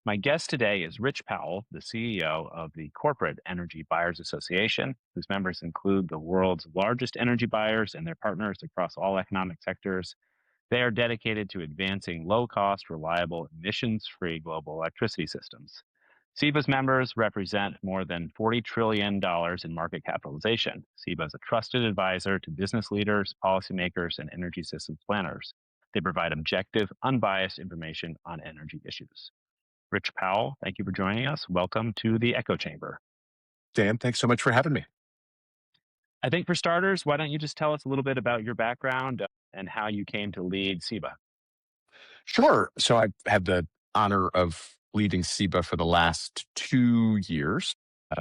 My guest today is Rich Powell, the CEO of the Corporate Energy Buyers Association, whose members include the world's largest energy buyers and their partners across all economic sectors. They are dedicated to advancing low cost, reliable, emissions free global electricity systems. CEBA's members represent more than $40 trillion in market capitalization. CEBA is a trusted advisor to business leaders, policymakers, and energy systems planners. They provide objective, unbiased information on energy issues. Rich Powell, thank you for joining us. Welcome to the Echo Chamber. Dan, thanks so much for having me. I think for starters, why don't you just tell us a little bit about your background and how you came to lead CEBA? Sure. So I've had the honor of leading CEBA for the last 2 years,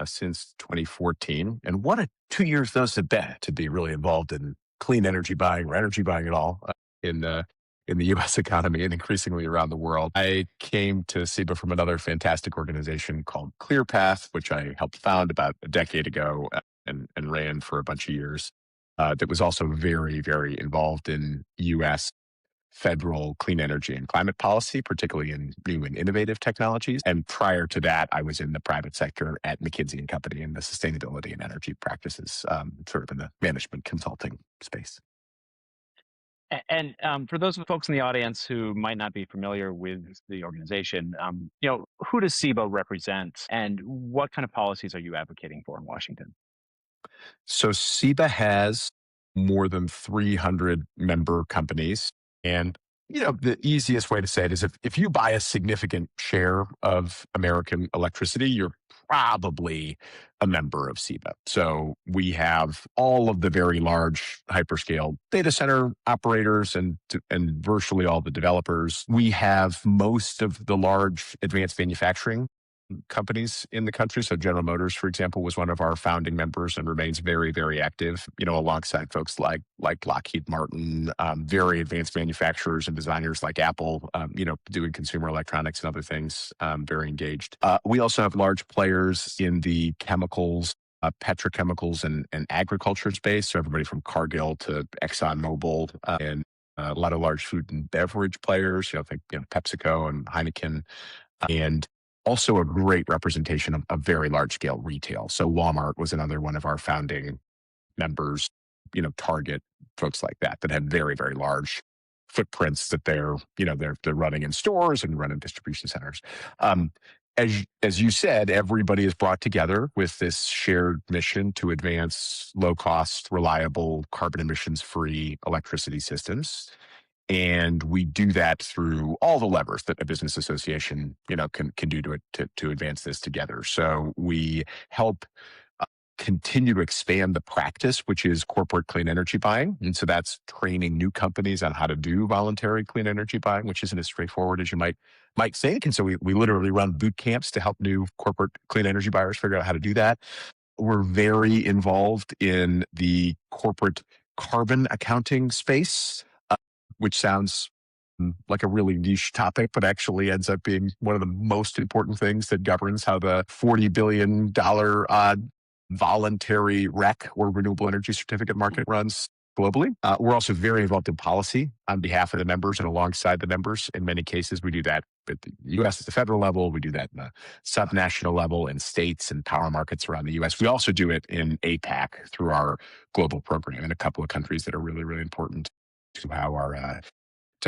since 2014. And what a 2 years those have been to be really involved in clean energy buying or energy buying at all in the US economy and increasingly around the world. I came to CEBA from another fantastic organization called ClearPath, which I helped found about a decade ago and ran for a bunch of years. That was also very, very involved in US federal clean energy and climate policy, particularly in new and innovative technologies. And prior to that, I was in the private sector at McKinsey and Company in the sustainability and energy practices, sort of in the management consulting space. And for those folks in the audience who might not be familiar with the organization, who does CEBA represent, and what kind of policies are you advocating for in Washington? So CEBA has more than 300 member companies. And, the easiest way to say it is if you buy a significant share of American electricity, you're probably a member of CEBA. So we have all of the very large hyperscale data center operators and virtually all the developers. We have most of the large advanced manufacturing companies in the country. So General Motors, for example, was one of our founding members and remains very, very active, alongside folks like Lockheed Martin, very advanced manufacturers and designers like Apple, doing consumer electronics and other things, very engaged. We also have large players in the chemicals, petrochemicals and agriculture space. So everybody from Cargill to ExxonMobil, and a lot of large food and beverage players, think PepsiCo and Heineken, and also a great representation of very large scale retail. So Walmart was another one of our founding members, Target, folks like that had very, very large footprints that they're running in stores and running distribution centers. As you said, everybody is brought together with this shared mission to advance low cost, reliable, carbon emissions free electricity systems. And we do that through all the levers that a business association, can do to advance this together. So we help continue to expand the practice, which is corporate clean energy buying. And so that's training new companies on how to do voluntary clean energy buying, which isn't as straightforward as you might think. And so we literally run boot camps to help new corporate clean energy buyers figure out how to do that. We're very involved in the corporate carbon accounting space, which sounds like a really niche topic, but actually ends up being one of the most important things that governs how the $40 billion odd voluntary REC or renewable energy certificate market runs globally. We're also very involved in policy on behalf of the members and alongside the members. In many cases, we do that at the US at the federal level. We do that in the subnational level in states and power markets around the US. We also do it in APAC through our global program in a couple of countries that are really, really important to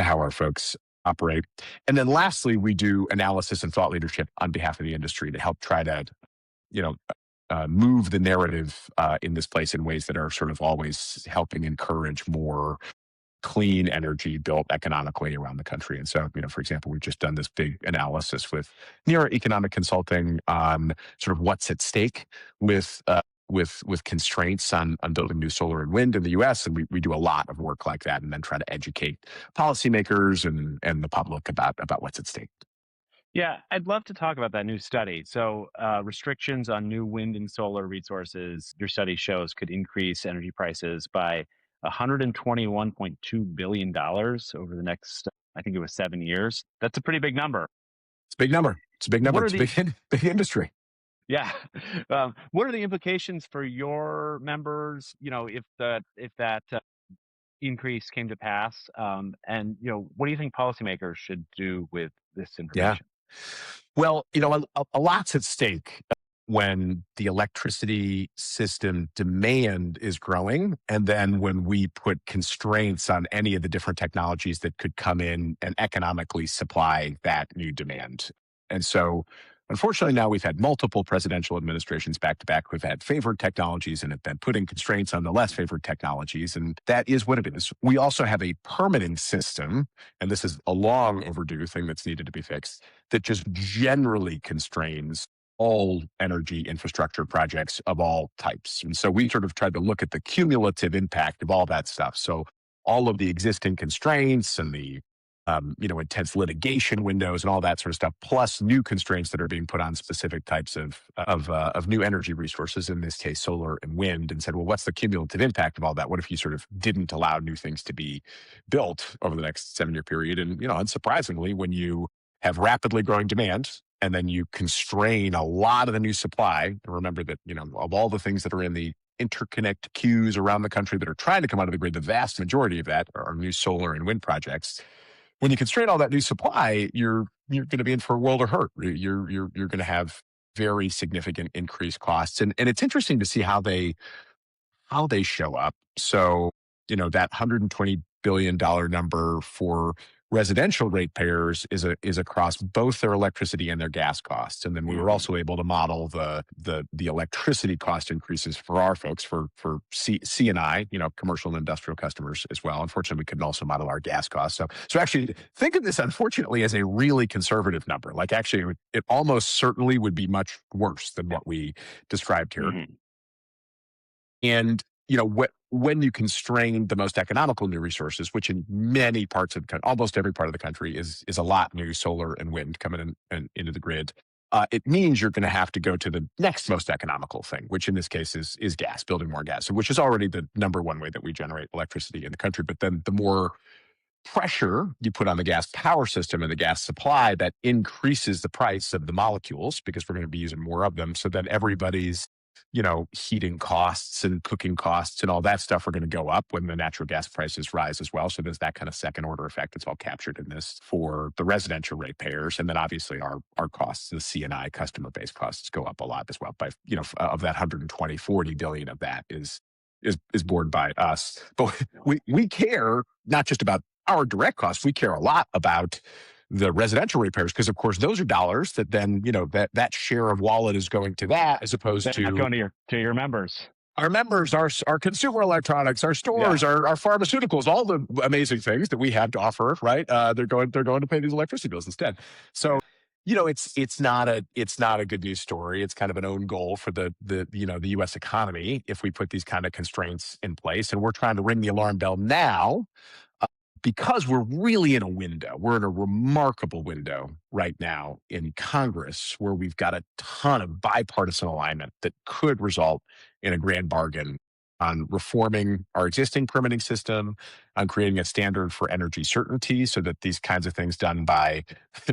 how our folks operate. And then lastly, we do analysis and thought leadership on behalf of the industry to help try to, move the narrative in this place in ways that are sort of always helping encourage more clean energy built economically around the country. And so, for example, we've just done this big analysis with Near Economic Consulting on sort of what's at stake with constraints on building new solar and wind in the US. And we do a lot of work like that and then try to educate policymakers and the public about what's at stake. Yeah, I'd love to talk about that new study. So, restrictions on new wind and solar resources, your study shows, could increase energy prices by $121.2 billion over the next, I think it was 7 years. That's a pretty big number. It's a big number. It's a big number. What are It's a the big industry. Yeah. What are the implications for your members? If that increase came to pass, and what do you think policymakers should do with this Yeah. information? Well, a lot's at stake when the electricity system demand is growing, and then when we put constraints on any of the different technologies that could come in and economically supply that new demand. And so, unfortunately, now we've had multiple presidential administrations back to back who've had favored technologies and have been putting constraints on the less favored technologies. And that is what it is. We also have a permitting system, and this is a long overdue thing that's needed to be fixed, that just generally constrains all energy infrastructure projects of all types. And so we sort of tried to look at the cumulative impact of all that stuff. So all of the existing constraints and the intense litigation windows and all that sort of stuff, plus new constraints that are being put on specific types of new energy resources, in this case, solar and wind, and said, well, what's the cumulative impact of all that? What if you sort of didn't allow new things to be built over the next 7-year period? And unsurprisingly, when you have rapidly growing demand, and then you constrain a lot of the new supply. And remember that, of all the things that are in the interconnect queues around the country that are trying to come out of the grid, the vast majority of that are new solar and wind projects. When you constrain all that new supply, you're going to be in for a world of hurt. You're going to have very significant increased costs, and it's interesting to see how they show up. So, that $120 billion number for residential ratepayers is across both their electricity and their gas costs. And then we were Mhm. also able to model the electricity cost increases for our folks for C and I, commercial and industrial customers as well. Unfortunately, we couldn't also model our gas costs. So actually think of this, unfortunately, as a really conservative number. Like actually it almost certainly would be much worse than what we described here. Mhm. And when you constrain the most economical new resources, which in many parts of the country, almost every part of the country, is a lot new solar and wind coming in and into the grid, it means you're going to have to go to the next most economical thing, which in this case is gas, building more gas, which is already the number one way that we generate electricity in the country. But then the more pressure you put on the gas power system and the gas supply, that increases the price of the molecules because we're going to be using more of them. So then everybody's, heating costs and cooking costs and all that stuff are going to go up when the natural gas prices rise as well. So there's that kind of second order effect. It's all captured in this for the residential ratepayers. And then obviously our costs, the C&I customer base costs go up a lot as well. By, of that 120, 40 billion of that is borne by us. But we care not just about our direct costs. We care a lot about the residential repairs because, of course, those are dollars that then that share of wallet is going to that as opposed They're not to going to your members. our members, our consumer electronics, our stores, Yeah. our pharmaceuticals, all the amazing things that we have to offer. Right? They're going to pay these electricity bills instead. So. It's not a good news story. It's kind of an own goal for the U.S. economy if we put these kind of constraints in place, and we're trying to ring the alarm bell now because we're really in a window. We're in a remarkable window right now in Congress where we've got a ton of bipartisan alignment that could result in a grand bargain on reforming our existing permitting system, on creating a standard for energy certainty so that these kinds of things done by,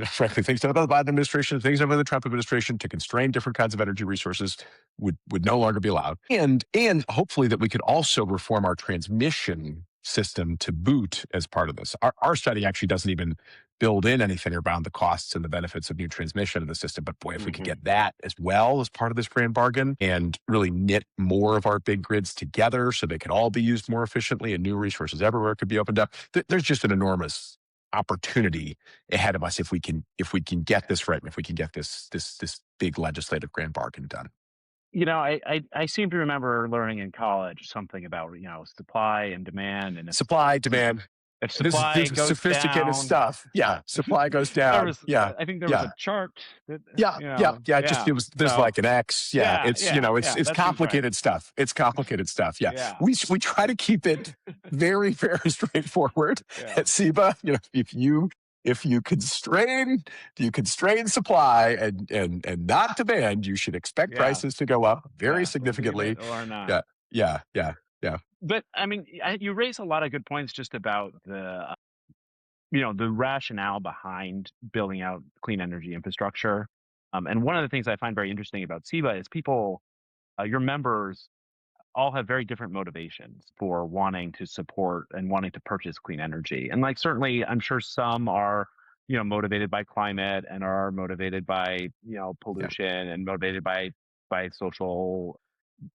frankly, things done by the Biden administration, things done by the Trump administration to constrain different kinds of energy resources would no longer be allowed. And hopefully that we could also reform our transmission system to boot as part of this. Our study actually doesn't even build in anything around the costs and the benefits of new transmission in the system. But boy, if we could Mhm. get that as well as part of this grand bargain and really knit more of our big grids together so they could all be used more efficiently and new resources everywhere could be opened up, there's just an enormous opportunity ahead of us if we can get this right and if we can get this big legislative grand bargain done. I seem to remember learning in college something about, supply and demand, and Supply, you know, demand. if This supply is goes sophisticated down, stuff. Yeah, supply goes there down. was Yeah, I think there was yeah, a chart that, yeah. Just yeah. it was. There's So like an X. Yeah, yeah, it's yeah, it's yeah, it's that seems right. complicated stuff. It's complicated stuff. Yeah, Yeah, we try to keep it very very straightforward yeah, at CEBA. If you constrain supply and not demand, you should expect yeah, prices to go up very yeah. Believe it significantly. or not. Yeah, yeah. Yeah. But I mean, you raise a lot of good points just about the rationale behind building out clean energy infrastructure. And one of the things I find very interesting about SEBA is people, your members, all have very different motivations for wanting to support and wanting to purchase clean energy. And like certainly, I'm sure some are motivated by climate and are motivated by, Yeah. pollution and motivated by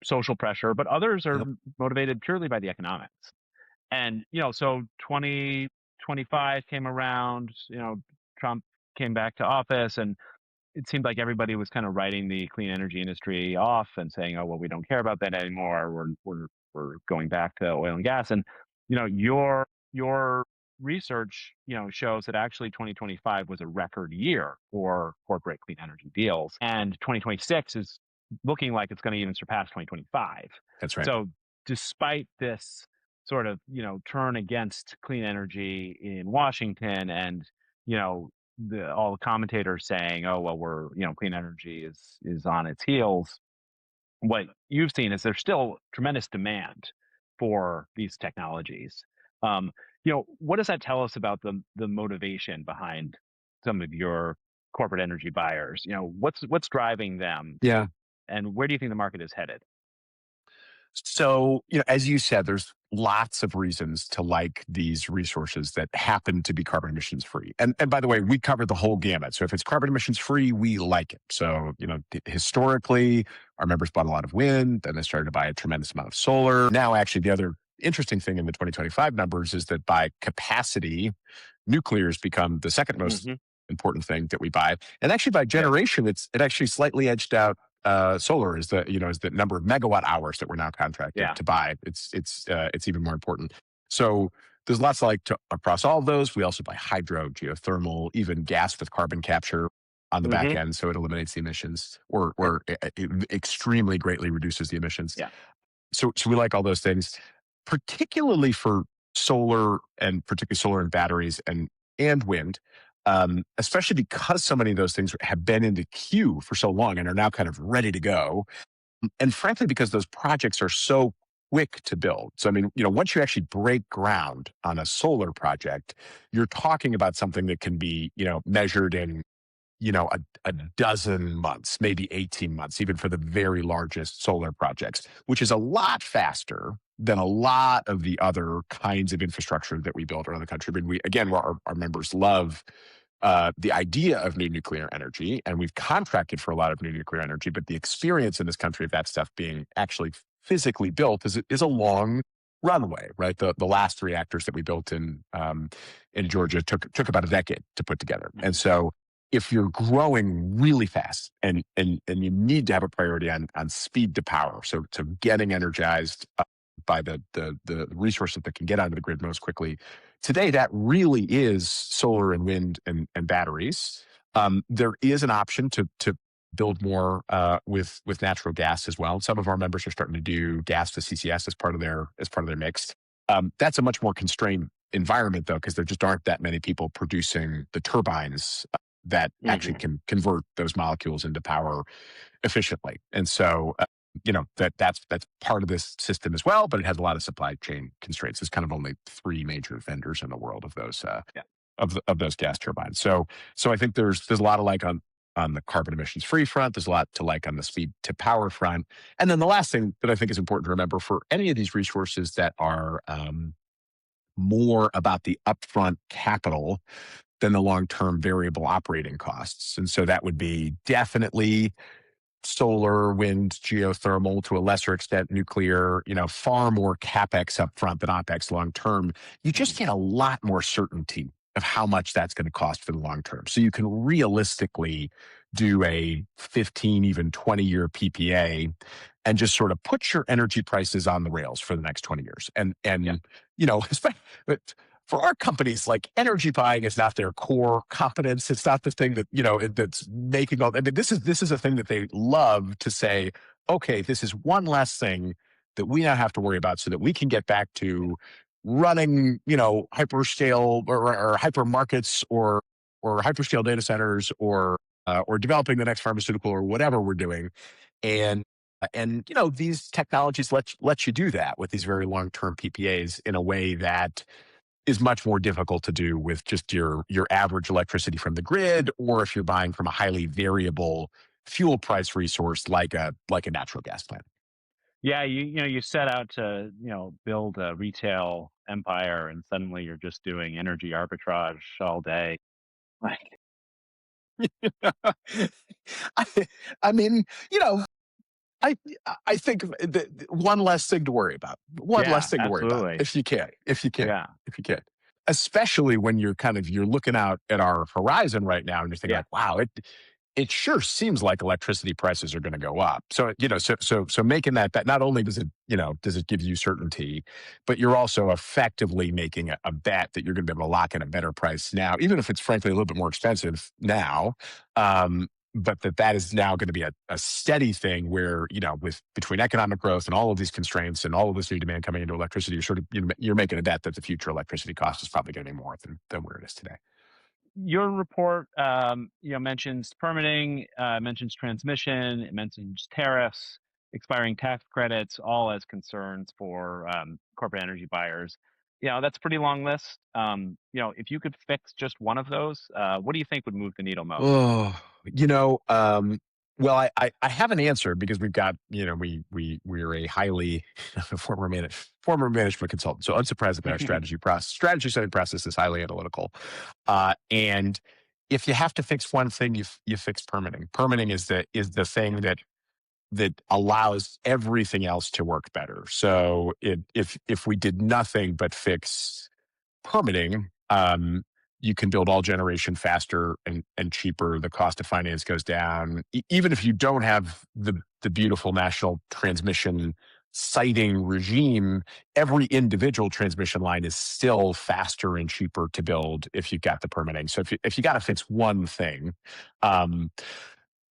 social pressure, but others are Yep. motivated purely by the economics. And, so 2025 came around, Trump came back to office, and it seemed like everybody was kind of writing the clean energy industry off and saying, "Oh, well, we don't care about that anymore. We're going back to oil and gas." And your research shows that actually 2025 was a record year for corporate clean energy deals, and 2026 is looking like it's going to even surpass 2025. That's right. So, despite this sort of turn against clean energy in Washington, and you know all the commentators saying, "Oh, well, we're clean energy is on its heels." What you've seen is there's still tremendous demand for these technologies. What does that tell us about the motivation behind some of your corporate energy buyers? What's driving them, Yeah. and where do you think the market is headed? So, as you said, there's lots of reasons to like these resources that happen to be carbon emissions free. And by the way, we cover the whole gamut. So if it's carbon emissions free, we like it. So, historically, our members bought a lot of wind, then they started to buy a tremendous amount of solar. Now, actually, the other interesting thing in the 2025 numbers is that by capacity, nuclear has become the second most Hmm. important thing that we buy. And actually by Yeah, generation, it actually slightly edged out solar is the number of megawatt hours that we're now contracted yeah, to buy. It's even more important. So there's lots across all of those. We also buy hydro, geothermal, even gas with carbon capture on the back hmm, end, so it eliminates the emissions or yep, it extremely greatly reduces the emissions. yeah, So we like all those things, particularly for solar and particularly solar and batteries and wind, especially because so many of those things have been in the queue for so long and are now kind of ready to go. And frankly, because those projects are so quick to build. So I mean, once you actually break ground on a solar project, you're talking about something that can be, measured in a dozen months, maybe 18 months, even for the very largest solar projects, which is a lot faster than a lot of the other kinds of infrastructure that we build around the country. But again, our members love the idea of new nuclear energy, and we've contracted for a lot of new nuclear energy. But the experience in this country of that stuff being actually physically built is a long runway, right? The last reactors that we built in Georgia took about a decade to put together, and hmm, so if you're growing really fast and you need to have a priority on speed to power, so getting energized by the resources that can get onto the grid most quickly. Today, that really is solar and wind and batteries. There is an option to build more with natural gas as well. Some of our members are starting to do gas to CCS as part of their mix. That's a much more constrained environment though, because there just aren't that many people producing the turbines that actually hmm, can convert those molecules into power efficiently. And so, that's part of this system as well, but it has a lot of supply chain constraints. There's kind of only three major vendors in the world of those yeah, of those gas turbines. So I think there's a lot of like on the carbon emissions free front. There's a lot to like on the speed to power front. And then the last thing that I think is important to remember for any of these resources that are more about the upfront capital than the long term variable operating costs. And so that would be definitely solar, wind, geothermal, to a lesser extent, nuclear, far more capex upfront than opex long term. You just hmm, get a lot more certainty of how much that's going to cost for the long term. So you can realistically do a 15, even 20-year PPA and just sort of put your energy prices on the rails for the next 20 years. yeah, And but for our companies, like energy buying is not their core competence. It's not the thing that, that's making all, I mean, this is a thing that they love to say, okay, this is one less thing that we now have to worry about so that we can get back to running, hyperscale or hyper markets or hyperscale data centers or developing the next pharmaceutical or whatever we're doing. And these technologies let you do that with these very long-term PPAs in a way that is much more difficult to do with just your average electricity from the grid, or if you're buying from a highly variable fuel price resource like a natural gas plant. yeah. You set out to build a retail empire, and suddenly you're just doing energy arbitrage all day. Like, I, I mean, you know, I I think one less thing to worry about. One less yeah, thing to worry about absolutely. if you can, if you can, Yeah, if you can. Especially when you're looking out at our horizon right now and you're thinking yeah. like, wow, it sure seems like electricity prices are going to go up. So so making that bet, not only does it give you certainty, but you're also effectively making a bet that you're going to be able to lock in a better price now, even if it's frankly a little bit more expensive now. Um, but that is now going to be a steady thing where, with between economic growth and all of these constraints and all of this new demand coming into electricity, you're making a bet that the future electricity cost is probably going to be more than where it is today. Your report, mentions permitting, mentions transmission, it mentions tariffs, expiring tax credits, all as concerns for corporate energy buyers. That's a pretty long list. If you could fix just one of those, what do you think would move the needle most? Oh, well, I have an answer because we've got, we're a highly former management consultant. So unsurprisingly, our strategy setting process is highly analytical. And if you have to fix one thing, you fix permitting. Permitting is the thing that allows everything else to work better. So if we did nothing but fix permitting, you can build all generation faster and cheaper. The cost of finance goes down. Even if you don't have the beautiful national transmission siting regime, every individual transmission line is still faster and cheaper to build if you've got the permitting. So if you got to fix one thing, um,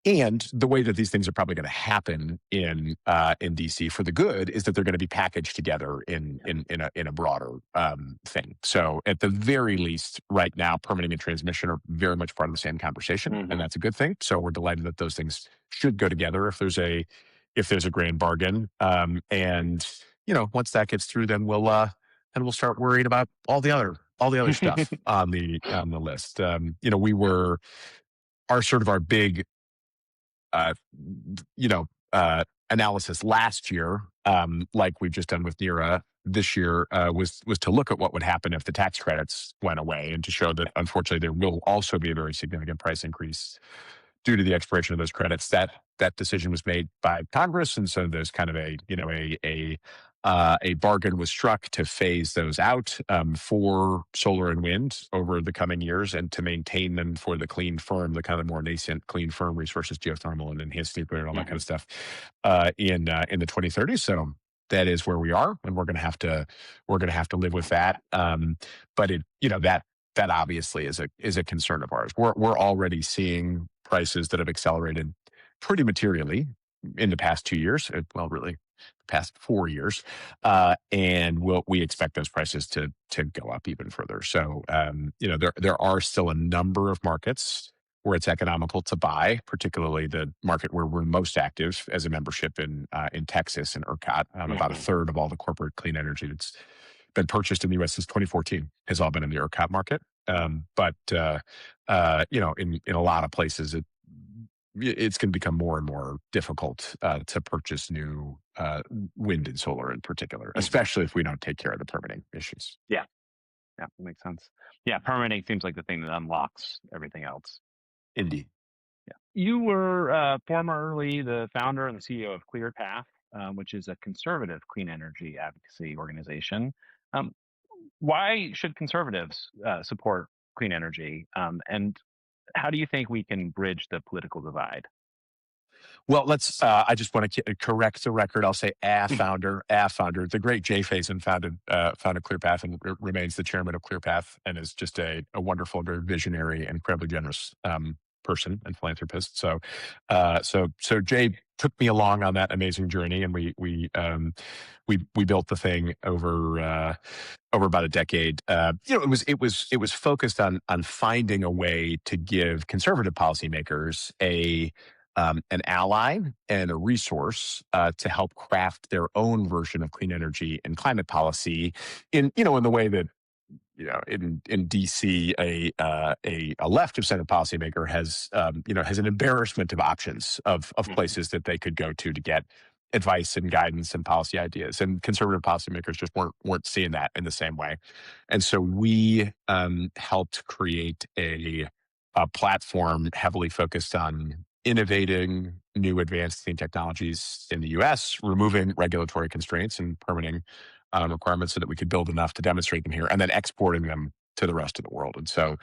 and the way that these things are probably going to happen in DC for the good is that they're going to be packaged together in a broader thing. So at the very least, right now, permitting and transmission are very much part of the same conversation, and Hmm. that's a good thing. So we're delighted that those things should go together if there's a grand bargain. And once that gets through, then we'll start worrying about all the other stuff on the list. We were our big uh, you know, analysis last year, like we've just done with NERA this year, was to look at what would happen if the tax credits went away, and to show that unfortunately there will also be a very significant price increase due to the expiration of those credits. That decision was made by Congress, and so there's kind of a bargain was struck to phase those out for solar and wind over the coming years, and to maintain them for the clean firm, the kind of more nascent clean firm resources, geothermal and enhanced nuclear and all that kind Hmm. of stuff, in the 2030s. So that is where we are, and we're gonna have to live with that. But that obviously is a concern of ours. We're already seeing prices that have accelerated pretty materially in the past 2 years. Well, really, the past 4 years, and we expect those prices to go up even further. So, there are still a number of markets where it's economical to buy, particularly the market where we're most active as a membership in Texas and ERCOT. About a Hmm. third of all the corporate clean energy that's been purchased in the U.S. since 2014 has all been in the ERCOT market. But in a lot of places, it's going to become more and more difficult to purchase new wind and solar in particular, Hmm. especially if we don't take care of the permitting issues. Yeah, yeah, that makes sense. Yeah, permitting seems like the thing that unlocks everything else. Indeed. Yeah. You were formerly the founder and the CEO of ClearPath, which is a conservative clean energy advocacy organization. Um, why should conservatives support clean energy? And how do you think we can bridge the political divide? Well, I just want to correct the record. I'll say a founder. The great Jay Faison founded ClearPath and remains the chairman of ClearPath, and is just a wonderful, very visionary, and incredibly generous person and philanthropist. So Jay took me along on that amazing journey, and we built the thing over about a decade. It was focused on finding a way to give conservative policymakers an ally and a resource to help craft their own version of clean energy and climate policy in the way that in DC, a left of center policymaker has an embarrassment of options of Hmm. places that they could go to get advice and guidance and policy ideas, and conservative policymakers just weren't seeing that in the same way. And so we helped create a platform heavily focused on innovating new advanced clean technologies in the US, removing regulatory constraints and permitting requirements so that we could build enough to demonstrate them here, and then exporting them to the rest of the world. And so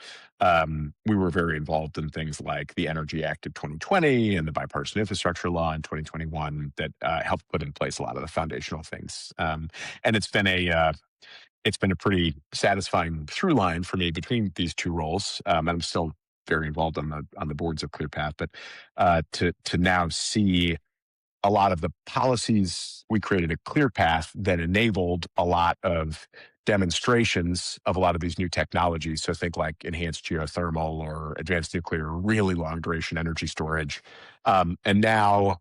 we were very involved in things like the Energy Act of 2020 and the bipartisan infrastructure law in 2021 that helped put in place a lot of the foundational things. And it's been a pretty satisfying through line for me between these two roles. And I'm still very involved on the boards of ClearPath, but to now see a lot of the policies we created at ClearPath that enabled a lot of demonstrations of a lot of these new technologies. So think like enhanced geothermal or advanced nuclear, really long duration energy storage. And now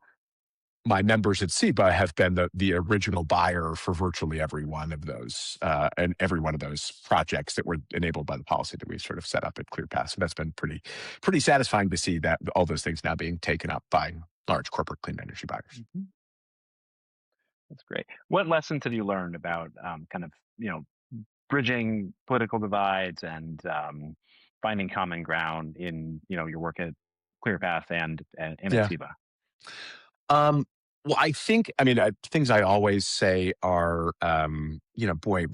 my members at CEBA have been the original buyer for virtually every one of those and every one of those projects that were enabled by the policy that we sort of set up at ClearPath. So that's been pretty satisfying to see that all those things now being taken up by large corporate clean energy buyers. Mhm. That's great. What lessons have you learned about kind of, bridging political divides and finding common ground in, your work at ClearPath and at Yeah. CEBA? Um, well, I mean, things I always say are, boy,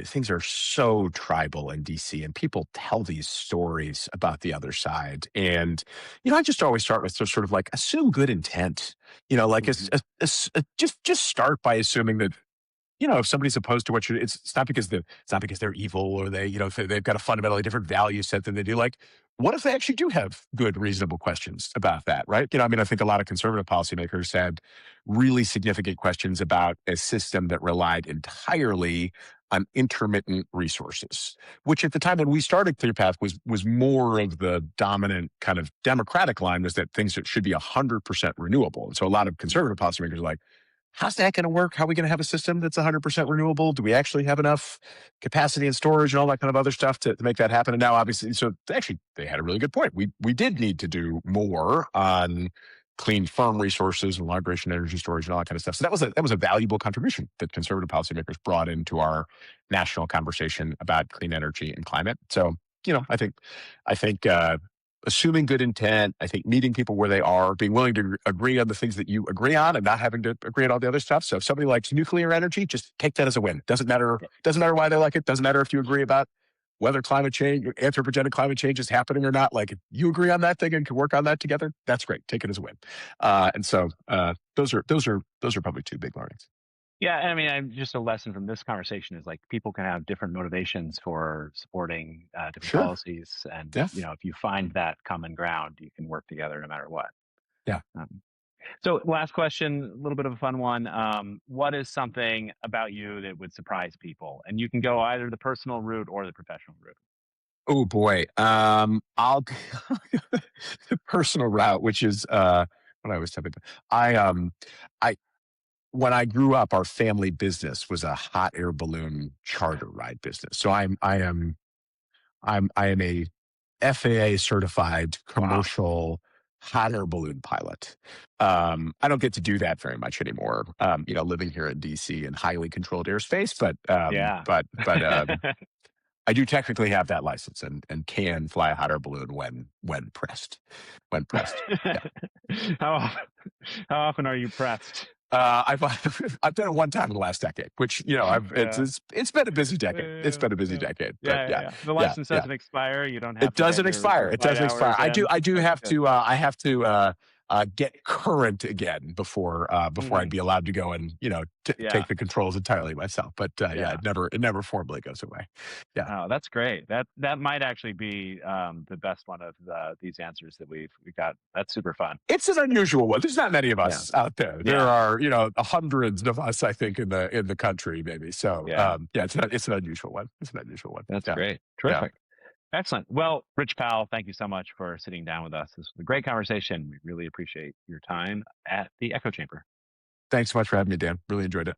things are so tribal in DC, and people tell these stories about the other side. And, I just always start with sort of like assume good intent, like Mhm. just start by assuming that if somebody's opposed to what you're, it's not because they're evil or they, if they've got a fundamentally different value set than they do. Like, what if they actually do have good, reasonable questions about that, right? I mean, I think a lot of conservative policymakers had really significant questions about a system that relied entirely on intermittent resources, which at the time when we started ClearPath was more of the dominant kind of democratic line, was that things that should be 100% renewable. And so a lot of conservative policymakers are like, how's that going to work? How are we going to have a system that's 100% renewable? Do we actually have enough capacity and storage and all that kind of other stuff to make that happen? And now, obviously, so actually, they had a really good point. We did need to do more on clean, firm resources and long duration energy storage and all that kind of stuff. So that was a valuable contribution that conservative policymakers brought into our national conversation about clean energy and climate. So, I think assuming good intent, I think meeting people where they are, being willing to agree on the things that you agree on and not having to agree on all the other stuff. So if somebody likes nuclear energy, just take that as a win. Doesn't matter why they like it. Doesn't matter if you agree about whether climate change, anthropogenic climate change is happening or not. Like if you agree on that thing and can work on that together, that's great. Take it as a win. And so those are probably two big learnings. Yeah, and I mean, just a lesson from this conversation is like people can have different motivations for supporting different Sure. policies, and Yeah. if you find that common ground, you can work together no matter what. Yeah. Um, so, last question, a little bit of a fun one. What is something about you that would surprise people? And you can go either the personal route or the professional route. Oh boy. I'll the personal route, which is what I was telling you. I when I grew up, our family business was a hot air balloon charter ride business. So I am a FAA certified Wow. commercial hot air balloon pilot. I don't get to do that very much anymore. Living here in DC in highly controlled airspace, but Yeah. I do technically have that license and can fly a hot air balloon when pressed. When pressed. Yeah. how often, how often are you pressed? I've I've done it one time in the last decade, which I've Yeah. it's been a busy decade. It's Yeah, been a busy yeah. decade, but Yeah, yeah, yeah, yeah. The yeah, license yeah. doesn't expire. You don't have It to get doesn't your expire. It flight doesn't expire. hours in. I do That's have good. to get current again before I'd Hmm. be allowed to go and Yeah, take the controls entirely myself. But yeah, yeah. it never formally goes away. Yeah, Oh, that's great. That might actually be the best one of these answers that we got. That's super fun. it's an unusual one. There's not many of Yeah, us out there. There yeah, are hundreds of us, I think, in the country maybe. So yeah. yeah, it's an unusual one. It's an unusual one. That's Yeah, great. yeah. Terrific. Excellent. Well, Rich Powell, thank you so much for sitting down with us. This was a great conversation. We really appreciate your time at the Echo Chamber. Thanks so much for having me, Dan. Really enjoyed it.